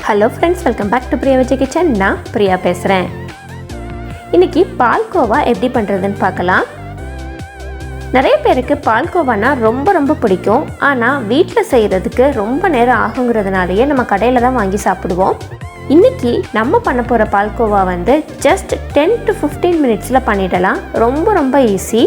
Hello friends, welcome back to Priya Vijay kitchen. நான் பிரியா பேசுகிறேன். இன்றைக்கி பால்கோவா எப்படி பண்ணுறதுன்னு பார்க்கலாம். நிறைய பேருக்கு பால்கோவானா ரொம்ப பிடிக்கும். ஆனால் வீட்டில் செய்கிறதுக்கு ரொம்ப நேரம் ஆகுங்கிறதுனாலேயே நம்ம கடையில் தான் வாங்கி சாப்பிடுவோம். இன்றைக்கி நம்ம பண்ண போகிற பால்கோவா ஜஸ்ட் 10 to 15 மினிட்ஸில் பண்ணிடலாம். ரொம்ப ஈஸி.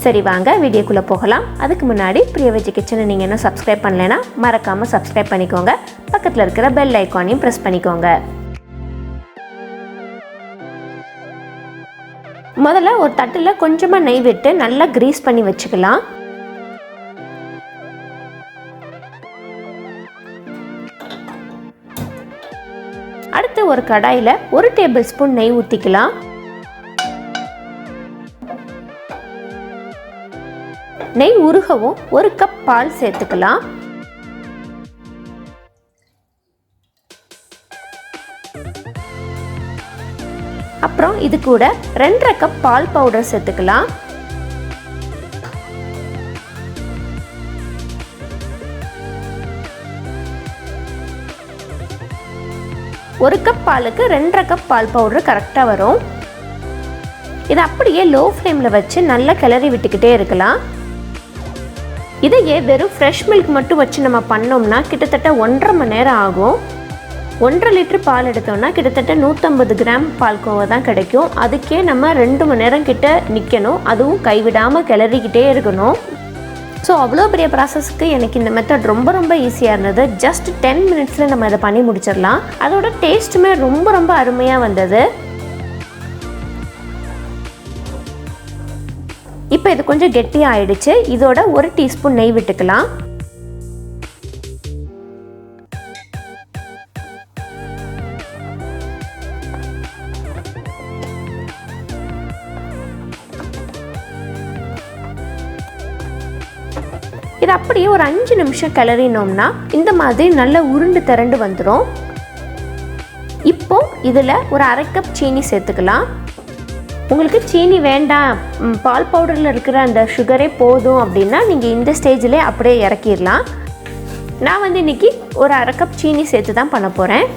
சரி, வாங்க வீடியோக்குள்ளே போகலாம். அதுக்கு முன்னாடி பிரியா விஜய் கிச்சனை நீங்கள் இன்னும் சப்ஸ்கிரைப் பண்ணலைன்னா மறக்காமல் சப்ஸ்கிரைப் பண்ணிக்கோங்க. பக்கத்தில் இருக்கிற பெல் ஐக்கானையும் ப்ரெஸ் பண்ணிக்கோங்க. முதல்ல ஒரு தட்டில் கொஞ்சமாக நெய் விட்டு நல்லா கிரீஸ் பண்ணி வச்சுக்கலாம். அடுத்து ஒரு கடாயில் 1 டேபிள் ஸ்பூன் நெய் ஊற்றிக்கலாம். நெய் உருகவும் 1 கப் பால் சேர்த்துக்கலாம். அப்புறம் இது கூட 2.5 கப் பால் பவுடர் சேர்த்துக்கலாம். ஒரு கப் பாலுக்கு 2.5 கப் பால் பவுடர் கரெக்டாக வரும். இதை அப்படியே லோ ஃப்ளேமில் வச்சு நல்லா கிளறி விட்டுக்கிட்டே இருக்கலாம். இதையே வெறும் ஃப்ரெஷ் மில்க் மட்டும் வச்சு நம்ம பண்ணோம்னா கிட்டத்தட்ட 1.5 மணி நேரம் ஆகும். 1.5 லிட்டர் பால் எடுத்தோம்னா கிட்டத்தட்ட 150 கிராம் பால்கோவா தான் கிடைக்கும். அதுக்கே நம்ம 2 மணி நேரம் கிட்ட நிற்கணும். அதுவும் கைவிடாமல் கிளறிக்கிட்டே இருக்கணும். ஸோ அவ்வளோ பெரிய ப்ராசஸ்க்கு எனக்கு இந்த மெத்தட் ரொம்ப ஈஸியாக இருந்தது. ஜஸ்ட் 10 மினிட்ஸில் நம்ம இதை பண்ணி முடிச்சிடலாம். அதோட டேஸ்ட்டுமே ரொம்ப அருமையாக வந்தது. இப்போ இது கொஞ்சம் கெட்டியாக ஆயிடுச்சு. இதோட 1 டீஸ்பூன் நெய் விட்டுக்கலாம். இது அப்படியே ஒரு 5 நிமிஷம் கிளறினோம்னா இந்த மாதிரி நல்ல உருண்டு திரண்டு வந்துடும். இப்போ இதில் ஒரு 1/2 கப் சீனி சேர்த்துக்கலாம். உங்களுக்கு சீனி வேண்டாம், பால் பவுடரில் இருக்கிற அந்த சுகரே போதும் அப்படின்னா நீங்கள் இந்த ஸ்டேஜில் அப்படியே இறக்கிடலாம். நான் இன்றைக்கி ஒரு 1/2 கப் சீனி சேர்த்து தான் பண்ண போகிறேன்.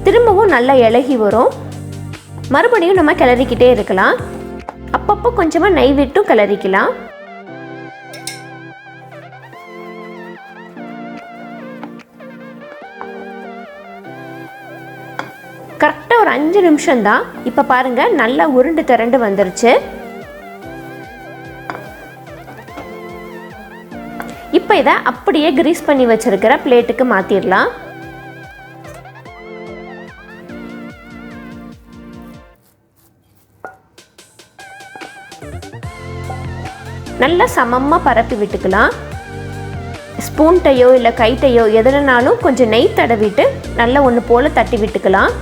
திரும்பவும் நல்லா இலகி வரும். மறுபடியும் நம்ம கிளறிக்கிட்டே இருக்கலாம். அப்பப்போ கொஞ்சமாக நெய் விட்டும் கிளறிக்கலாம். கரெக்டாக ஒரு 5 நிமிஷம் தான். இப்போ பாருங்கள், நல்லா உருண்டு திரண்டு வந்துருச்சு. இப்போ இதை அப்படியே கிரீஸ் பண்ணி வச்சிருக்கிற பிளேட்டுக்கு மாற்றிடலாம். நல்லா சமமாக பரப்பி விட்டுக்கலாம். ஸ்பூன்ட்டையோ இல்லை கைட்டையோ எதுலனாலும் கொஞ்சம் நெய் தடவிட்டு நல்லா ஒன்று போல் தட்டி விட்டுக்கலாம்.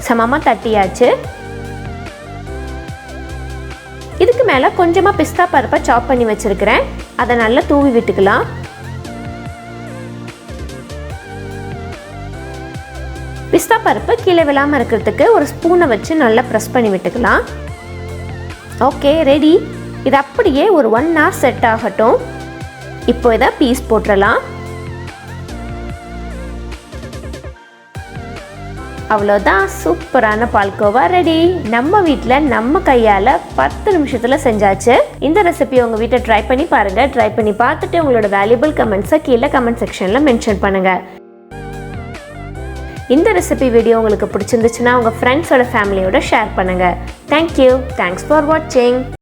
சமமாக தட்டியாச்சு. இதுக்கு மேலே கொஞ்சமாக பிஸ்தா பருப்பை சாப் பண்ணி வச்சுருக்கிறேன். அதை நல்லா தூவி விட்டுக்கலாம். பிஸ்தா பருப்பு கீழே விழாமல் இருக்கிறதுக்கு ஒரு ஸ்பூனை வச்சு நல்லா ப்ரெஸ் பண்ணி விட்டுக்கலாம். Okay, ready. இது அப்படியே ஒரு 1 hour செட் ஆகட்டும். இப்போ இதை பீஸ் போட்டுடலாம். அவ்வளோதான், சூப்பரான பால்கோவா ரெடி. நம்ம வீட்டில் நம்ம கையால் 10 நிமிஷத்தில் செஞ்சாச்சு. இந்த ரெசிபி உங்கள் வீட்டை ட்ரை பண்ணி பாருங்கள். ட்ரை பண்ணி பார்த்துட்டு உங்களோட வேல்யூபிள் கமெண்ட்ஸை கீழே கமெண்ட் செக்ஷனில் மென்ஷன் பண்ணுங்கள். இந்த ரெசிபி வீடியோ உங்களுக்கு பிடிச்சிருந்துச்சுன்னா உங்கள் ஃப்ரெண்ட்ஸோட ஃபேமிலியோட ஷேர் பண்ணுங்கள். தேங்க்யூ. தேங்க்ஸ் ஃபார் வாட்சிங்.